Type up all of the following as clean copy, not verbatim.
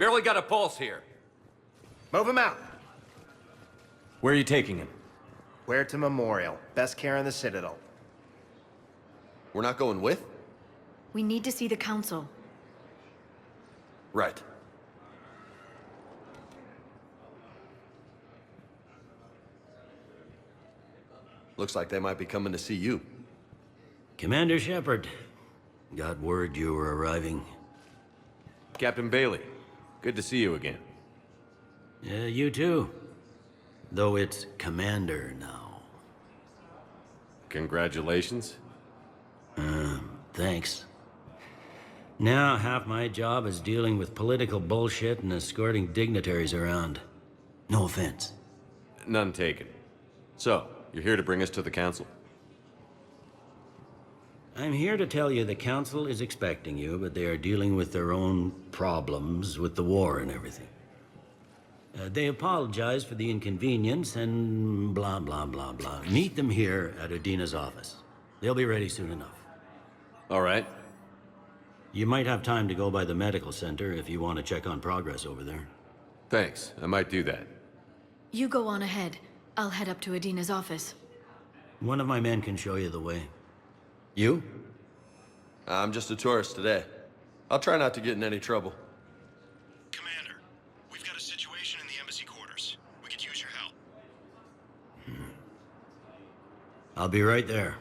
Barely got a pulse here. Move him out. Where are you taking him? Where to Memorial. Best care in the Citadel. We're not going with? We need to see the Council. Right. Looks like they might be coming to see you. Commander Shepard, got word you were arriving. Captain Bailey, good to see you again. Yeah, you too. Though it's Commander now. Congratulations. Thanks. Now half my job is dealing with political bullshit and escorting dignitaries around. No offense. None taken. So, you're here to bring us to the Council? I'm here to tell you the Council is expecting you, but they are dealing with their own problems with the war and everything. They apologize for the inconvenience and blah, blah, blah, blah. Meet them here at Udina's office. They'll be ready soon enough. All right. You might have time to go by the medical center if you want to check on progress over there. Thanks, I might do that. You go on ahead. I'll head up to Udina's office. One of my men can show you the way. You? I'm just a tourist today. I'll try not to get in any trouble. Commander, we've got a situation in the embassy quarters. We could use your help. I'll be right there.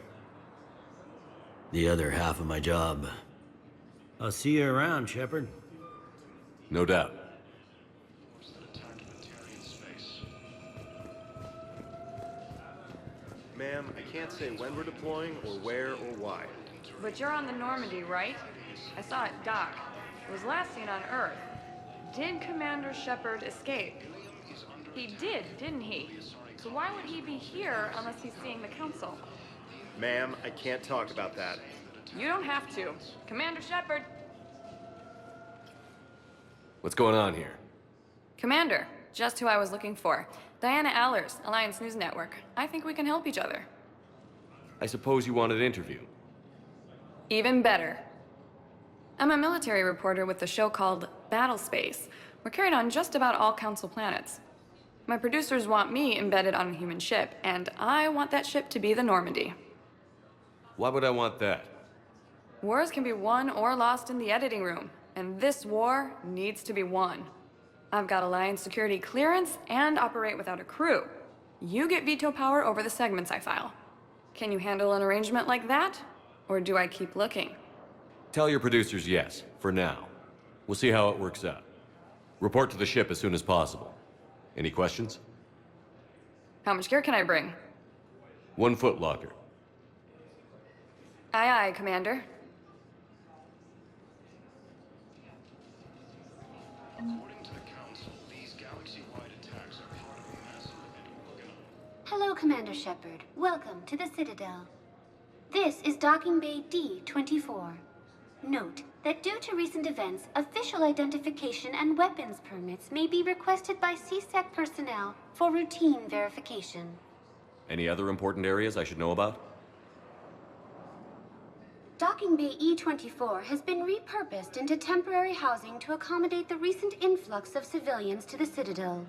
The other half of my job. I'll see you around, Shepard. No doubt. Ma'am, I can't say when we're deploying or where or why. But you're on the Normandy, right? I saw it dock. It was last seen on Earth. Did Commander Shepard escape? He did, didn't he? So why would he be here unless he's seeing the Council? Ma'am, I can't talk about that. You don't have to. Commander Shepard! What's going on here? Commander, just who I was looking for. Diana Allers, Alliance News Network. I think we can help each other. I suppose you want an interview? Even better. I'm a military reporter with the show called Battle Space. We're carried on just about all Council planets. My producers want me embedded on a human ship, and I want that ship to be the Normandy. Why would I want that? Wars can be won or lost in the editing room, and this war needs to be won. I've got Alliance security clearance and operate without a crew. You get veto power over the segments I file. Can you handle an arrangement like that? Or do I keep looking? Tell your producers yes, for now. We'll see how it works out. Report to the ship as soon as possible. Any questions? How much gear can I bring? 1 foot locker. Aye, aye, Commander. According to the Council, these galaxy-wide attacks are part of a massive event. Hello, Commander Shepard. Welcome to the Citadel. This is Docking Bay D-24. Note that due to recent events, official identification and weapons permits may be requested by CSEC personnel for routine verification. Any other important areas I should know about? Docking Bay E-24 has been repurposed into temporary housing to accommodate the recent influx of civilians to the Citadel.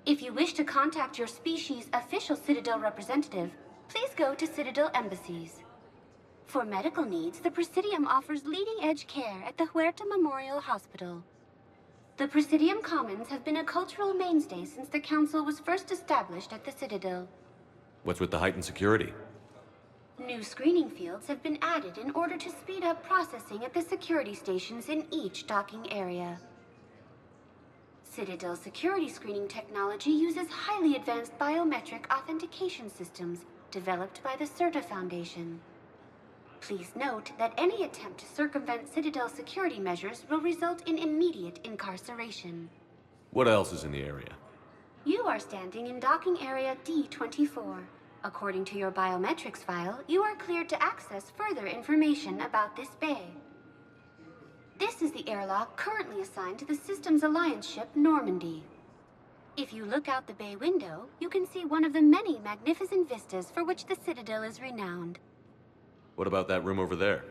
If you wish to contact your species' official Citadel representative, please go to Citadel embassies. For medical needs, the Presidium offers leading-edge care at the Huerta Memorial Hospital. The Presidium Commons have been a cultural mainstay since the Council was first established at the Citadel. What's with the heightened security? New screening fields have been added in order to speed up processing at the security stations in each docking area. Citadel security screening technology uses highly advanced biometric authentication systems developed by the CERTA Foundation. Please note that any attempt to circumvent Citadel security measures will result in immediate incarceration. What else is in the area? You are standing in docking area D-24. According to your biometrics file, you are cleared to access further information about this bay. This is the airlock currently assigned to the Systems Alliance ship Normandy. If you look out the bay window, you can see one of the many magnificent vistas for which the Citadel is renowned. What about that room over there?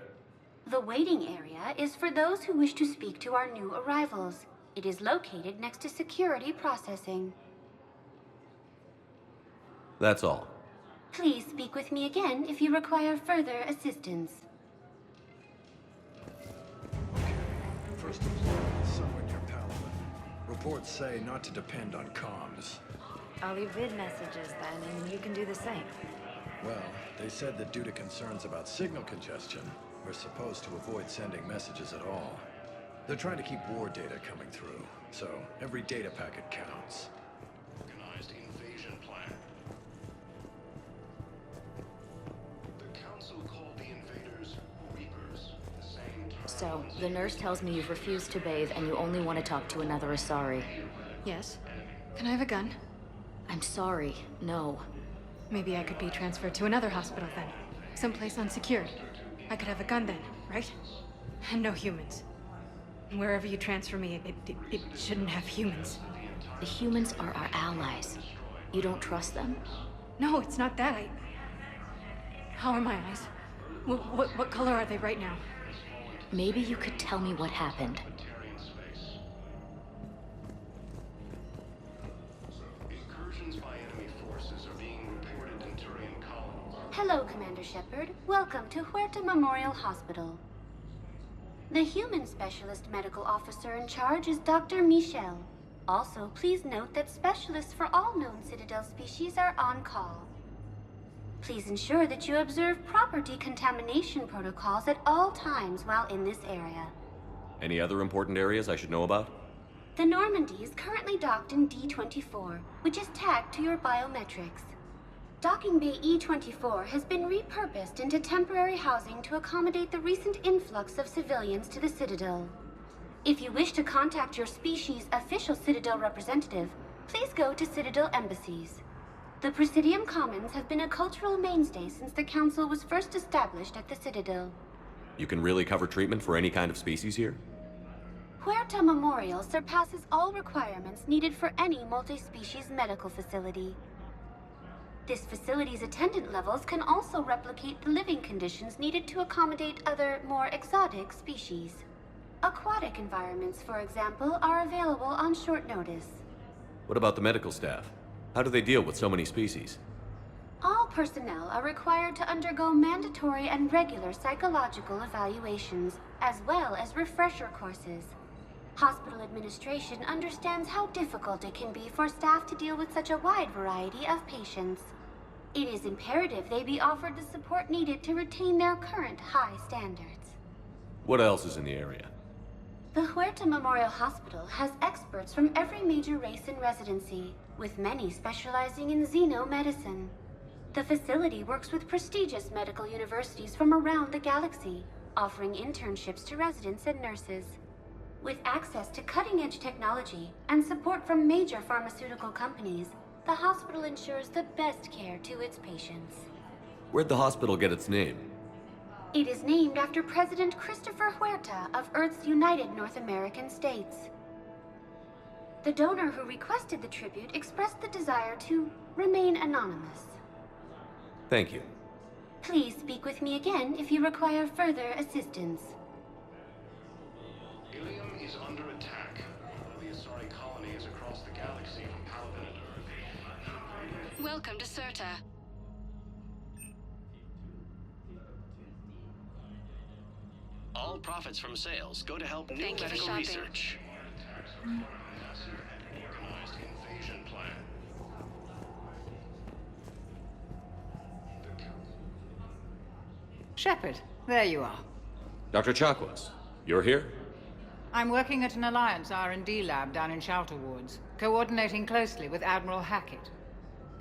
The waiting area is for those who wish to speak to our new arrivals. It is located next to security processing. That's all. Please speak with me again if you require further assistance. First of all, someone your Paladin. Reports say not to depend on comms. I'll leave vid messages then, and you can do the same. Well, they said that due to concerns about signal congestion, we're supposed to avoid sending messages at all. They're trying to keep war data coming through, so every data packet counts. Organized invasion plan. The council called the invaders Reapers. The same term. So, the nurse tells me you've refused to bathe and you only want to talk to another Asari. Yes. Can I have a gun? I'm sorry, no. Maybe I could be transferred to another hospital then. Someplace unsecured. I could have a gun then, right? And no humans. Wherever you transfer me, it shouldn't have humans. The humans are our allies. You don't trust them? No, it's not that. How are my eyes? What color are they right now? Maybe you could tell me what happened. Incursions by enemy forces are being reported in Turian colonies. Hello, Commander Shepard. Welcome to Huerta Memorial Hospital. The human specialist medical officer in charge is Dr. Michel. Also, please note that specialists for all known Citadel species are on call. Please ensure that you observe proper decontamination protocols at all times while in this area. Any other important areas I should know about? The Normandy is currently docked in D-24, which is tagged to your biometrics. Docking Bay E-24 has been repurposed into temporary housing to accommodate the recent influx of civilians to the Citadel. If you wish to contact your species' official Citadel representative, please go to Citadel embassies. The Presidium Commons have been a cultural mainstay since the Council was first established at the Citadel. You can really cover treatment for any kind of species here? Huerta Memorial surpasses all requirements needed for any multi-species medical facility. This facility's attendant levels can also replicate the living conditions needed to accommodate other, more exotic species. Aquatic environments, for example, are available on short notice. What about the medical staff? How do they deal with so many species? All personnel are required to undergo mandatory and regular psychological evaluations, as well as refresher courses. Hospital administration understands how difficult it can be for staff to deal with such a wide variety of patients. It is imperative they be offered the support needed to retain their current high standards. What else is in the area? The Huerta Memorial Hospital has experts from every major race in residency, with many specializing in xenomedicine. The facility works with prestigious medical universities from around the galaxy, offering internships to residents and nurses. With access to cutting-edge technology and support from major pharmaceutical companies, the hospital ensures the best care to its patients. Where'd the hospital get its name? It is named after President Christopher Huerta of Earth's United North American States. The donor who requested the tribute expressed the desire to remain anonymous. Thank you. Please speak with me again if you require further assistance. Ilium is under attack. One of the Asari colonies across the galaxy from Paladin and Earth. Welcome to Cirta. All profits from sales go to help new Thank you for medical shopping. research. Organized invasion plan. Shepard, there you are. Dr. Chakwas, you're here? I'm working at an Alliance R&D lab down in Shelter Wards, coordinating closely with Admiral Hackett.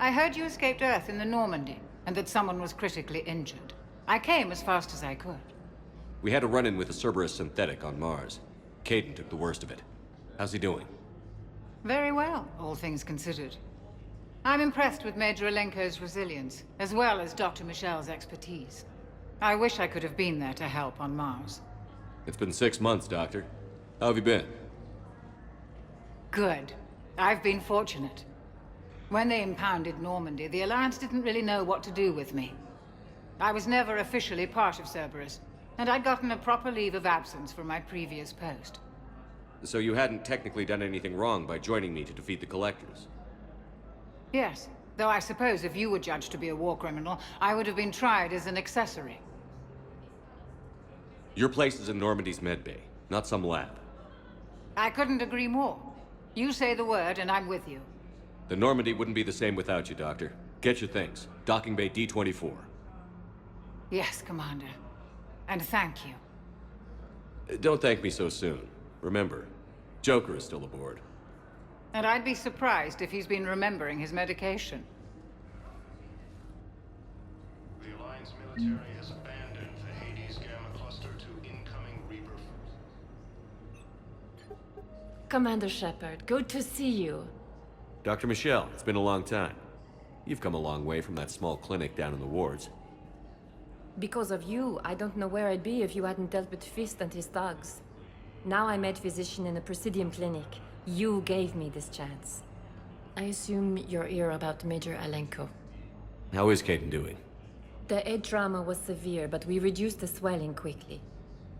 I heard you escaped Earth in the Normandy, and that someone was critically injured. I came as fast as I could. We had a run-in with a Cerberus synthetic on Mars. Caden took the worst of it. How's he doing? Very well, all things considered. I'm impressed with Major Alenko's resilience, as well as Dr. Michel's expertise. I wish I could have been there to help on Mars. It's been 6 months, Doctor. How have you been? Good. I've been fortunate. When they impounded Normandy, the Alliance didn't really know what to do with me. I was never officially part of Cerberus, And I'd gotten a proper leave of absence from my previous post. So you hadn't technically done anything wrong by joining me to defeat the Collectors? Yes, though I suppose if you were judged to be a war criminal, I would have been tried as an accessory. Your place is in Normandy's medbay, not some lab. I couldn't agree more. You say the word and I'm with you. The Normandy wouldn't be the same without you, Doctor. Get your things. Docking bay D-24. Yes, Commander. And thank you. Don't thank me so soon. Remember, Joker is still aboard. And I'd be surprised if he's been remembering his medication. The Alliance military has abandoned the Hades Gamma cluster to incoming Reaper forces. Commander Shepard, good to see you. Dr. Michelle, it's been a long time. You've come a long way from that small clinic down in the wards. Because of you, I don't know where I'd be if you hadn't dealt with Fist and his thugs. Now I'm med physician in a Presidium clinic. You gave me this chance. I assume you're here about Major Alenko. How is Caden doing? The head trauma was severe, but we reduced the swelling quickly.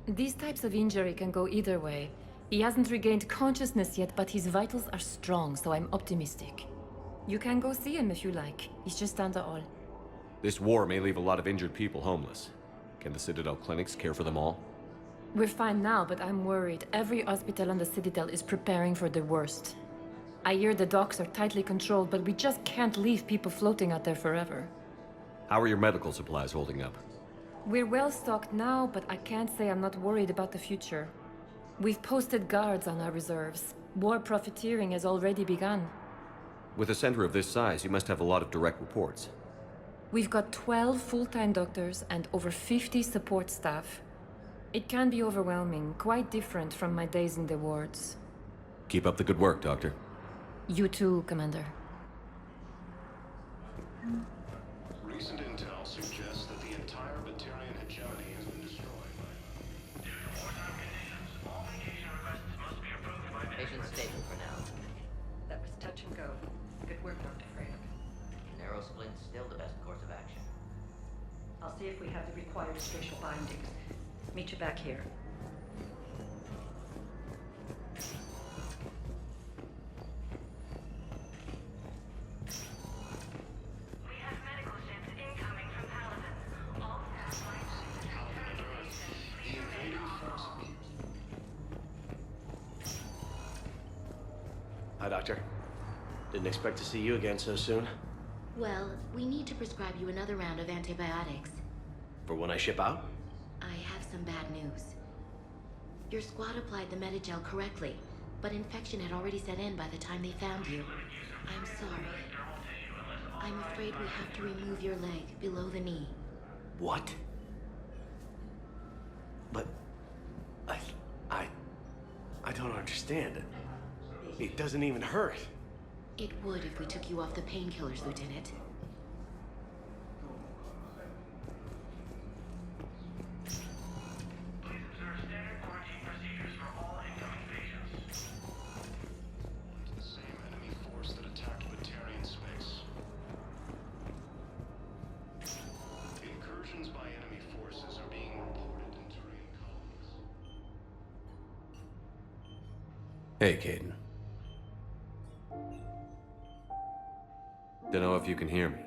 These types of injury can go either way. He hasn't regained consciousness yet, but his vitals are strong, so I'm optimistic. You can go see him if you like. He's just down the hall. This war may leave a lot of injured people homeless. Can the Citadel clinics care for them all? We're fine now, but I'm worried. Every hospital on the Citadel is preparing for the worst. I hear the docks are tightly controlled, but we just can't leave people floating out there forever. How are your medical supplies holding up? We're well stocked now, but I can't say I'm not worried about the future. We've posted guards on our reserves. War profiteering has already begun. With a center of this size, you must have a lot of direct reports. We've got 12 full-time doctors and over 50 support staff. It can be overwhelming, quite different from my days in the wards. Keep up the good work, Doctor. You too, Commander. Recent intel suggests that the entire Batarian hegemony has been destroyed by... Patient stable for now. That was touch and go. Good work, Dr. Freyek. Narrow splint's still the best course of action. I'll see if we have the required spatial bindings. Meet you back here. We have medical ships incoming from Paladin. All satellites. Paladin and Earth. The invading forces. Hi, Doctor. Didn't expect to see you again so soon. Well, we need to prescribe you another round of antibiotics. For when I ship out? I have some bad news. Your squad applied the Metagel correctly, but infection had already set in by the time they found you. I'm sorry. I'm afraid we have to remove your leg below the knee. What? But... I don't understand. It doesn't even hurt. It would if we took you off the painkillers, Lieutenant. Hey, Caden. Dunno if you can hear me.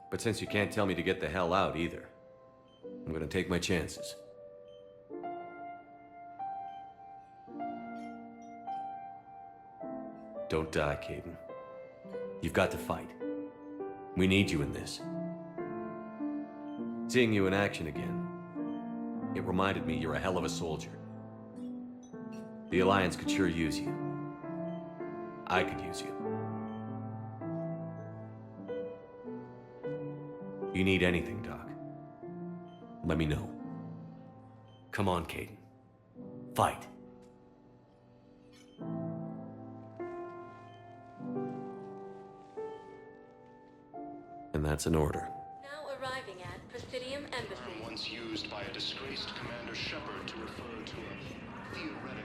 But since you can't tell me to get the hell out either, I'm gonna take my chances. Don't die, Caden. You've got to fight. We need you in this. Seeing you in action again, it reminded me you're a hell of a soldier. The Alliance could sure use you. I could use you. You need anything, Doc, let me know. Come on, Caden. Fight. And that's an order. Now arriving at Presidium Embassy. Once used by a disgraced Commander Shepard to refer to a theoretical...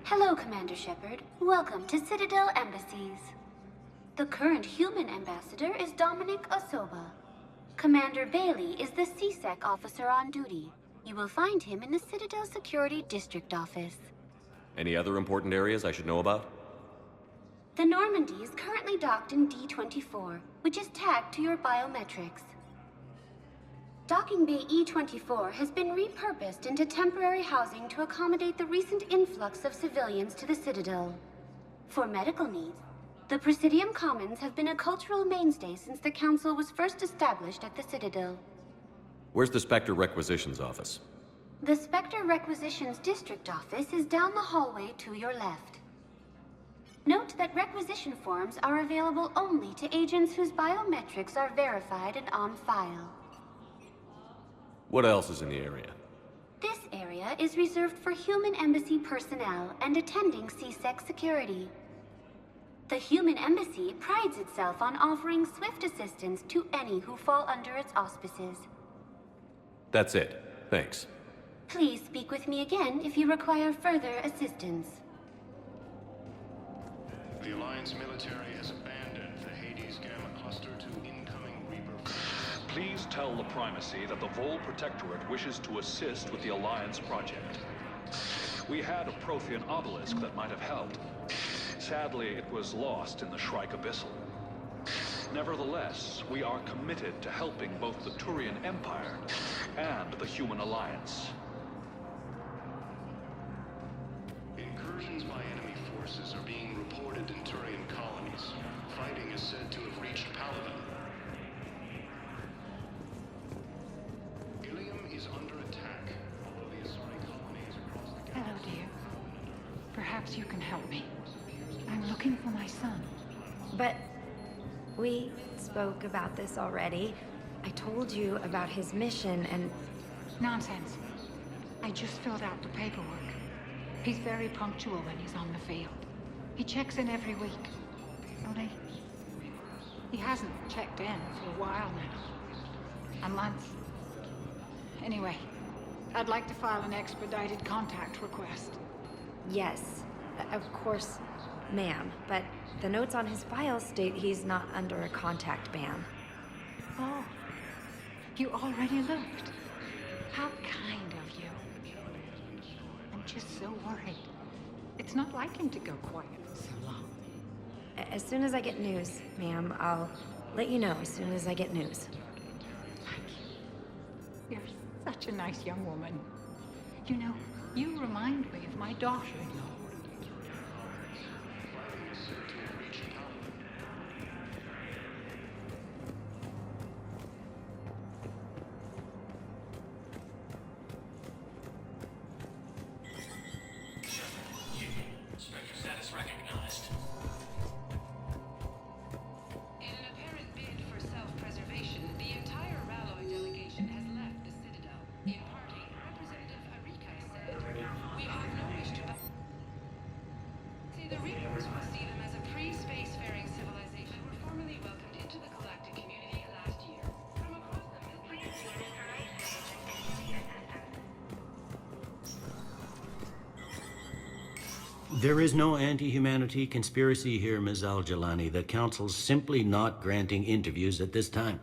Hello, Commander Shepard. Welcome to Citadel Embassies. The current human ambassador is Dominic Osoba. Commander Bailey is the CSEC officer on duty. You will find him in the Citadel Security District Office. Any other important areas I should know about? The Normandy is currently docked in D24, which is tagged to your biometrics. Docking Bay E24 has been repurposed into temporary housing to accommodate the recent influx of civilians to the Citadel. For medical needs, the Presidium Commons have been a cultural mainstay since the Council was first established at the Citadel. Where's the Spectre Requisitions Office? The Spectre Requisitions District Office is down the hallway to your left. Note that requisition forms are available only to agents whose biometrics are verified and on file. What else is in the area? This area is reserved for human embassy personnel and attending C-Sec security. The human embassy prides itself on offering swift assistance to any who fall under its auspices. That's it. Thanks. Please speak with me again if you require further assistance. The Alliance military has abandoned the Hades Gamma cluster to incoming Reaper. Please tell the Primacy that the Vol Protectorate wishes to assist with the Alliance project. We had a Prothean obelisk that might have helped. Sadly, it was lost in the Shrike Abyssal. Nevertheless, we are committed to helping both the Turian Empire and the Human Alliance. Incursions by enemy forces are being reported in Turian colonies. Fighting is said to have reached Paladin. Ilium is under attack, although the Asari colonies across the Hello, dear. Perhaps you can help me. I'm looking for my son. But we spoke about this already. I told you about his mission and... Nonsense. I just filled out the paperwork. He's very punctual when he's on the field. He checks in every week. Only, he hasn't checked in for a while now. A month. Anyway, I'd like to file an expedited contact request. Yes, of course, ma'am. But the notes on his file state he's not under a contact ban. Oh, you already looked. How kind of you. I'm just so worried. It's not like him to go quiet for so long. As soon as I get news, ma'am, I'll let you know as soon as I get news. You're such a nice young woman. You know, you remind me of my daughter-in-law. There is no anti-humanity conspiracy here, Ms. Al-Jalani. The Council's simply not granting interviews at this time.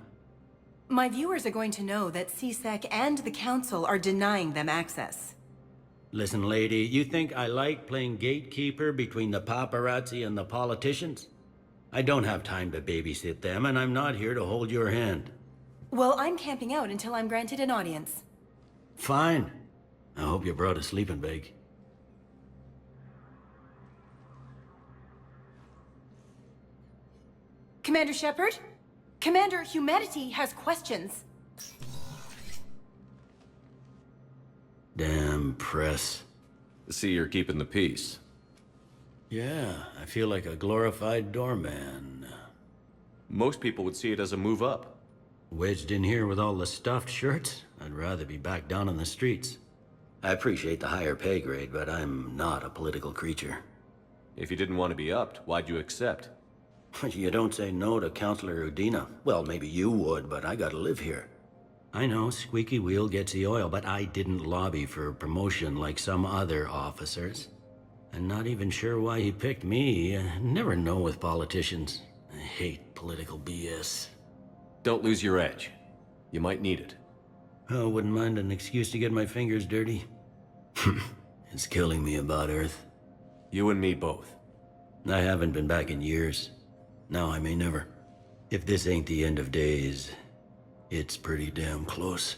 My viewers are going to know that C-Sec and the Council are denying them access. Listen, lady, you think I like playing gatekeeper between the paparazzi and the politicians? I don't have time to babysit them, and I'm not here to hold your hand. Well, I'm camping out until I'm granted an audience. Fine. I hope you brought a sleeping bag. Commander Shepard? Commander, humanity has questions. Damn press. See, you're keeping the peace. Yeah, I feel like a glorified doorman. Most people would see it as a move up. Wedged in here with all the stuffed shirts? I'd rather be back down on the streets. I appreciate the higher pay grade, but I'm not a political creature. If you didn't want to be upped, why'd you accept? You don't say no to Counselor Udina. Well, maybe you would, but I gotta live here. I know, squeaky wheel gets the oil, but I didn't lobby for promotion like some other officers. I'm not even sure why he picked me. I never know with politicians. I hate political BS. Don't lose your edge. You might need it. Oh, wouldn't mind an excuse to get my fingers dirty. It's killing me about Earth. You and me both. I haven't been back in years. Now I may never. If this ain't the end of days, it's pretty damn close.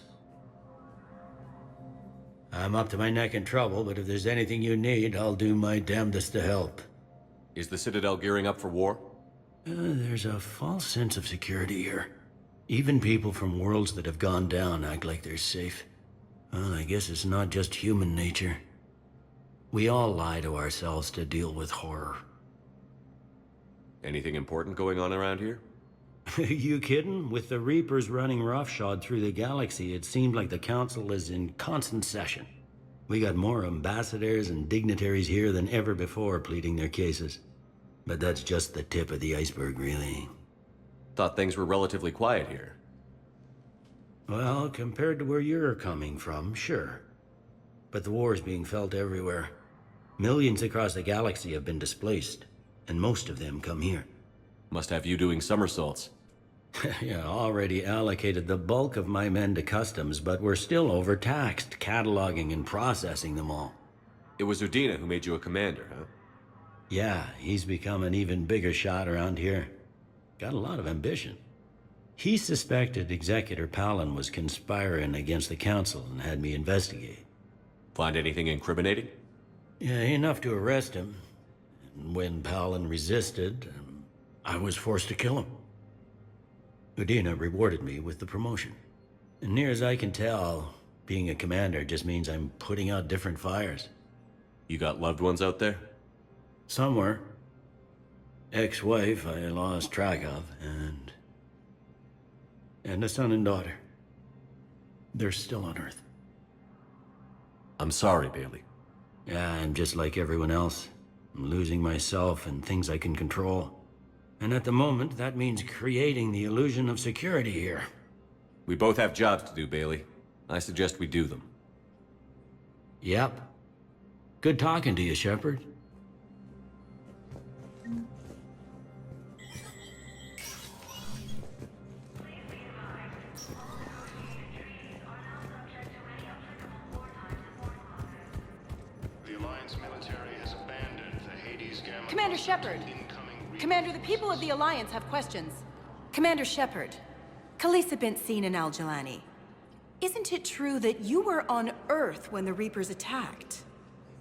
I'm up to my neck in trouble, but if there's anything you need, I'll do my damnedest to help. Is the Citadel gearing up for war? There's a false sense of security here. Even people from worlds that have gone down act like they're safe. Well, I guess it's not just human nature. We all lie to ourselves to deal with horror. Anything important going on around here? You kidding? With the Reapers running roughshod through the galaxy, it seemed like the Council is in constant session. We got more ambassadors and dignitaries here than ever before pleading their cases. But that's just the tip of the iceberg, really. Thought things were relatively quiet here. Well, compared to where you're coming from, sure. But the war's being felt everywhere. Millions across the galaxy have been displaced, and most of them come here. Must have you doing somersaults. Yeah, already allocated the bulk of my men to customs, but we're still overtaxed, cataloging and processing them all. It was Udina who made you a commander, huh? Yeah, he's become an even bigger shot around here. Got a lot of ambition. He suspected Executor Palin was conspiring against the Council and had me investigate. Find anything incriminating? Yeah, enough to arrest him. And when Palin resisted, I was forced to kill him. Udina rewarded me with the promotion. And near as I can tell, being a commander just means I'm putting out different fires. You got loved ones out there? Somewhere. Ex-wife I lost track of, and a son and daughter. They're still on Earth. I'm sorry, Bailey. Yeah, I'm just like everyone else. I'm losing myself and things I can control. And at the moment, that means creating the illusion of security here. We both have jobs to do, Bailey. I suggest we do them. Yep. Good talking to you, Shepard. The Alliance military has abandoned the Hades Gamma. Commander Shepard! Commander, the people of the Alliance have questions. Commander Shepard, Khalisah bint Sin and Al-Jalani. Isn't it true that you were on Earth when the Reapers attacked?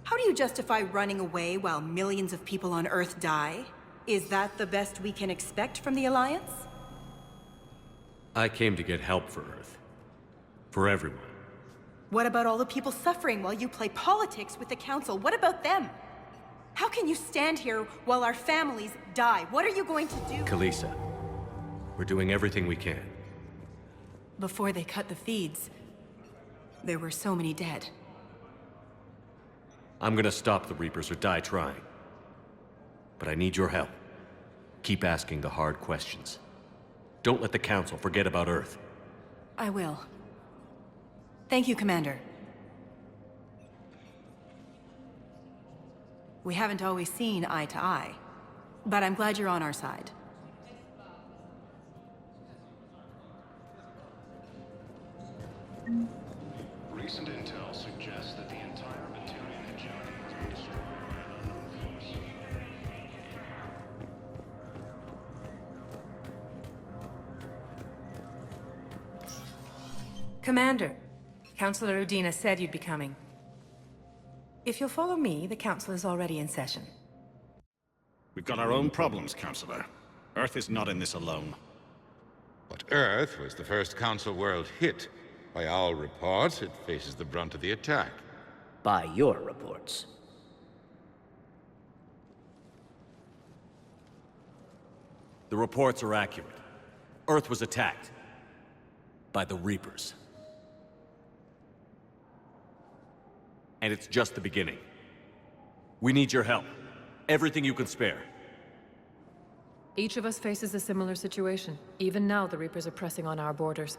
How do you justify running away while millions of people on Earth die? Is that the best we can expect from the Alliance? I came to get help for Earth. For everyone. What about all the people suffering while you play politics with the Council? What about them? How can you stand here while our families die? What are you going to do? Khalisah, we're doing everything we can. Before they cut the feeds, there were so many dead. I'm gonna stop the Reapers or die trying. But I need your help. Keep asking the hard questions. Don't let the Council forget about Earth. I will. Thank you, Commander. We haven't always seen eye to eye, but I'm glad you're on our side. Recent intel suggests that the entire Batarian hegemony has been destroyed by an unknown force. Commander, Councilor Udina said you'd be coming. If you'll follow me, the Council is already in session. We've got our own problems, Councilor. Earth is not in this alone. But Earth was the first Council world hit. By all reports, it faces the brunt of the attack. By your reports. The reports are accurate. Earth was attacked. By the Reapers. And it's just the beginning. We need your help. Everything you can spare. Each of us faces a similar situation. Even now, the Reapers are pressing on our borders.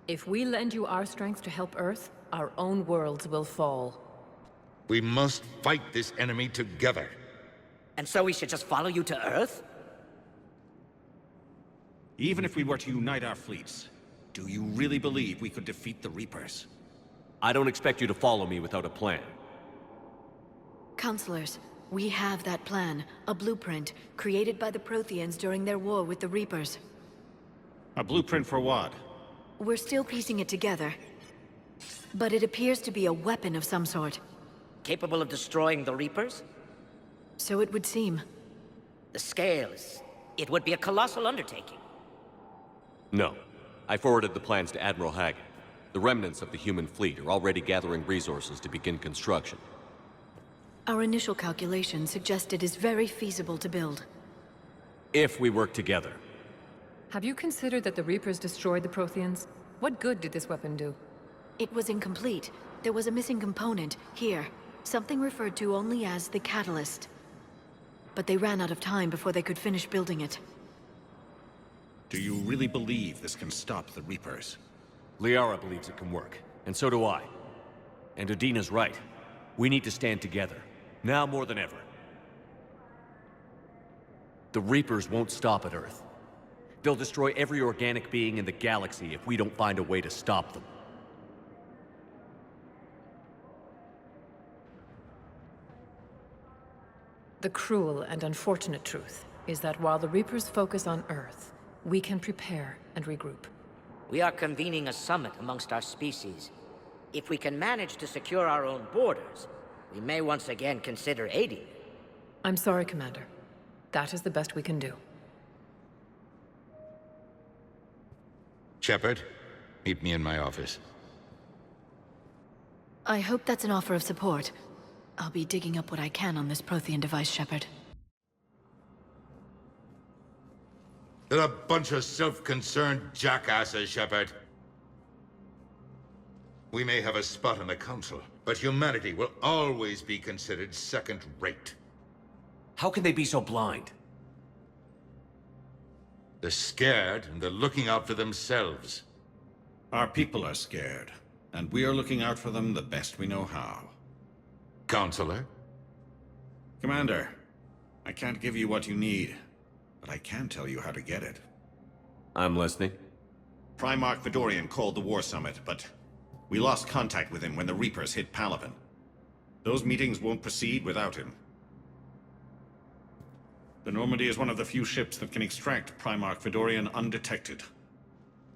If we lend you our strength to help Earth, our own worlds will fall. We must fight this enemy together. And so we should just follow you to Earth? Even if we were to unite our fleets, Do you really believe we could defeat the Reapers? I don't expect you to follow me without a plan. Counselors, we have that plan. A blueprint, created by the Protheans during their war with the Reapers. A blueprint for what? We're still piecing it together. But it appears to be a weapon of some sort. Capable of destroying the Reapers? So it would seem. The scales. It would be a colossal undertaking. No. I forwarded the plans to Admiral Haggett. The remnants of the human fleet are already gathering resources to begin construction. Our initial calculations suggest it is very feasible to build. If we work together. Have you considered that the Reapers destroyed the Protheans? What good did this weapon do? It was incomplete. There was a missing component, here. Something referred to only as the catalyst. But they ran out of time before they could finish building it. Do you really believe this can stop the Reapers? Liara believes it can work, and so do I. And Udina's right. We need to stand together, now more than ever. The Reapers won't stop at Earth. They'll destroy every organic being in the galaxy if we don't find a way to stop them. The cruel and unfortunate truth is that while the Reapers focus on Earth, we can prepare and regroup. We are convening a summit amongst our species. If we can manage to secure our own borders, we may once again consider aiding. I'm sorry, Commander. That is the best we can do. Shepard, meet me in my office. I hope that's an offer of support. I'll be digging up what I can on this Prothean device, Shepard. They're a bunch of self-concerned jackasses, Shepard. We may have a spot on the Council, but humanity will always be considered second-rate. How can they be so blind? They're scared, and they're looking out for themselves. Our people are scared, and we are looking out for them the best we know how. Counselor? Commander, I can't give you what you need, but I can tell you how to get it. I'm listening. Primarch Fedorian called the War Summit, but we lost contact with him when the Reapers hit Palaven. Those meetings won't proceed without him. The Normandy is one of the few ships that can extract Primarch Fedorian undetected.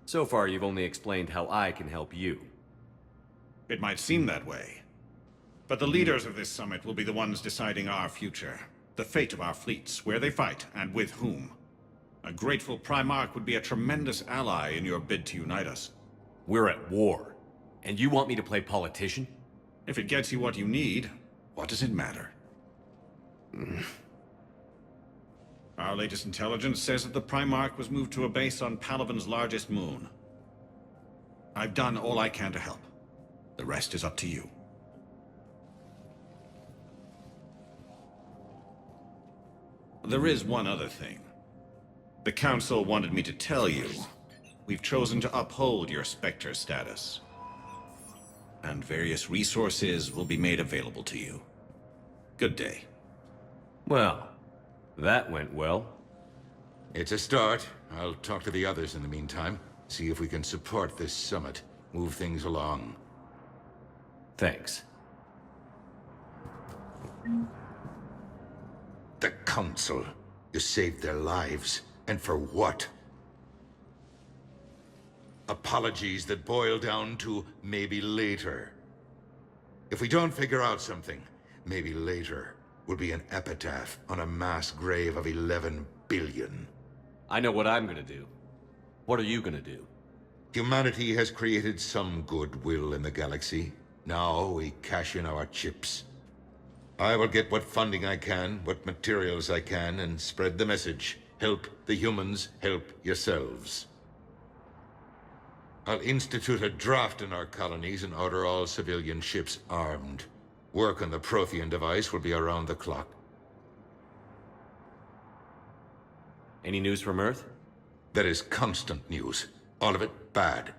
So far, you've only explained how I can help you. It might seem that way. But the leaders of this summit will be the ones deciding our future. The fate of our fleets, where they fight, and with whom. A grateful Primarch would be a tremendous ally in your bid to unite us. We're at war. And you want me to play politician? If it gets you what you need, what does it matter? Our latest intelligence says that the Primarch was moved to a base on Palaven's largest moon. I've done all I can to help. The rest is up to you. There is one other thing. The Council wanted me to tell you, we've chosen to uphold your Spectre status. And various resources will be made available to you. Good day. Well, that went well. It's a start. I'll talk to the others in the meantime. See if we can support this summit. Move things along. Thanks. The Council. You saved their lives. And for what? Apologies that boil down to maybe later. If we don't figure out something, maybe later will be an epitaph on a mass grave of 11 billion. I know what I'm gonna do. What are you gonna do? Humanity has created some goodwill in the galaxy. Now we cash in our chips. I will get what funding I can, what materials I can, and spread the message. Help the humans, help yourselves. I'll institute a draft in our colonies and order all civilian ships armed. Work on the Prothean device will be around the clock. Any news from Earth? There is constant news. All of it bad.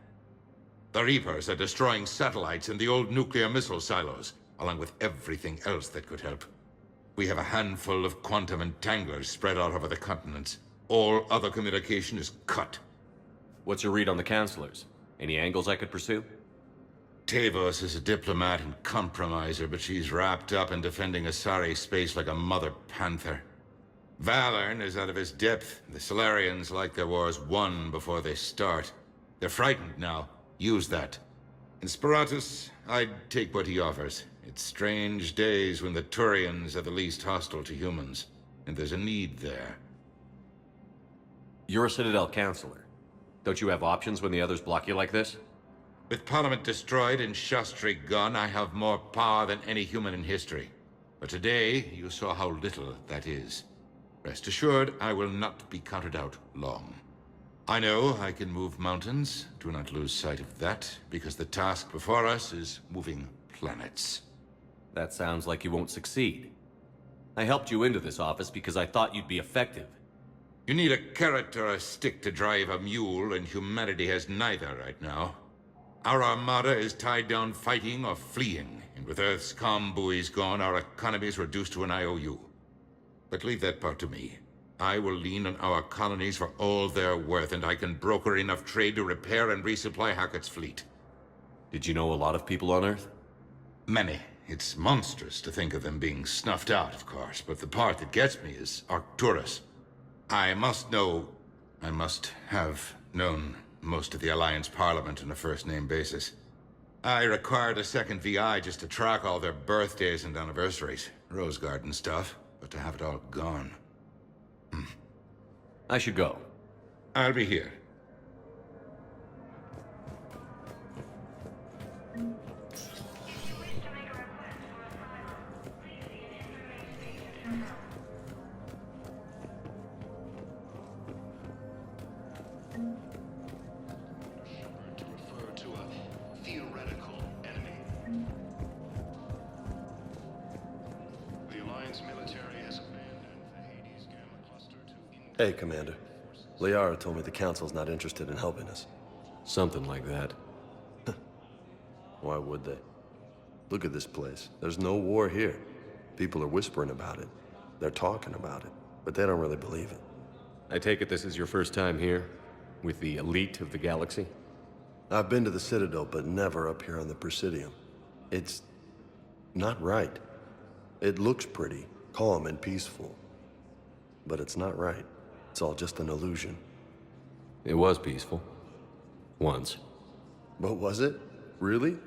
The Reapers are destroying satellites in the old nuclear missile silos, along with everything else that could help. We have a handful of quantum entanglers spread out over the continents. All other communication is cut. What's your read on the Counselors? Any angles I could pursue? Tavos is a diplomat and compromiser, but she's wrapped up in defending Asari space like a mother panther. Valorn is out of his depth. The Solarians like their wars won before they start. They're frightened now. Use that. In Sparatus, I'd take what he offers. It's strange days when the Turians are the least hostile to humans, and there's a need there. You're a Citadel counselor. Don't you have options when the others block you like this? With Parliament destroyed and Shastri gone, I have more power than any human in history. But today, you saw how little that is. Rest assured, I will not be counted out long. I know I can move mountains. Do not lose sight of that, because the task before us is moving planets. That sounds like you won't succeed. I helped you into this office because I thought you'd be effective. You need a carrot or a stick to drive a mule, and humanity has neither right now. Our armada is tied down fighting or fleeing, and with Earth's comm buoys gone, our economy is reduced to an IOU. But leave that part to me. I will lean on our colonies for all they're worth, and I can broker enough trade to repair and resupply Hackett's fleet. Did you know a lot of people on Earth? Many. It's monstrous to think of them being snuffed out, of course, but the part that gets me is Arcturus. I must have known most of the Alliance Parliament on a first-name basis. I required a second VI just to track all their birthdays and anniversaries. Rose Garden stuff, but to have it all gone. I should go. I'll be here. Hey, Commander. Liara told me the Council's not interested in helping us. Something like that. Why would they? Look at this place. There's no war here. People are whispering about it. They're talking about it, but they don't really believe it. I take it this is your first time here? With the elite of the galaxy? I've been to the Citadel, but never up here on the Presidium. It's not right. It looks pretty, calm and peaceful. But it's not right. It's all just an illusion. It was peaceful. Once. But was it? Really?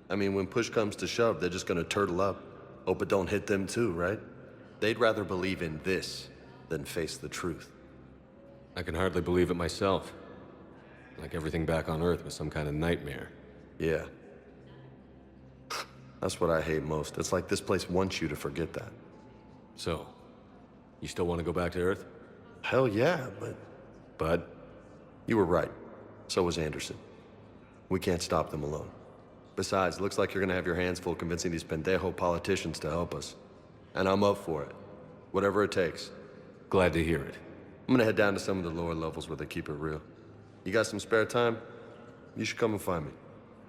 I mean, when push comes to shove, they're just gonna turtle up. Hope it don't hit them too, right? They'd rather believe in this than face the truth. I can hardly believe it myself. Like everything back on Earth was some kind of nightmare. Yeah. That's what I hate most. It's like this place wants you to forget that. So, you still want to go back to Earth? Hell yeah, but... Bud? You were right. So was Anderson. We can't stop them alone. Besides, looks like you're gonna have your hands full convincing these pendejo politicians to help us. And I'm up for it. Whatever it takes. Glad to hear it. I'm gonna head down to some of the lower levels where they keep it real. You got some spare time? You should come and find me.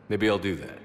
Maybe I'll do that.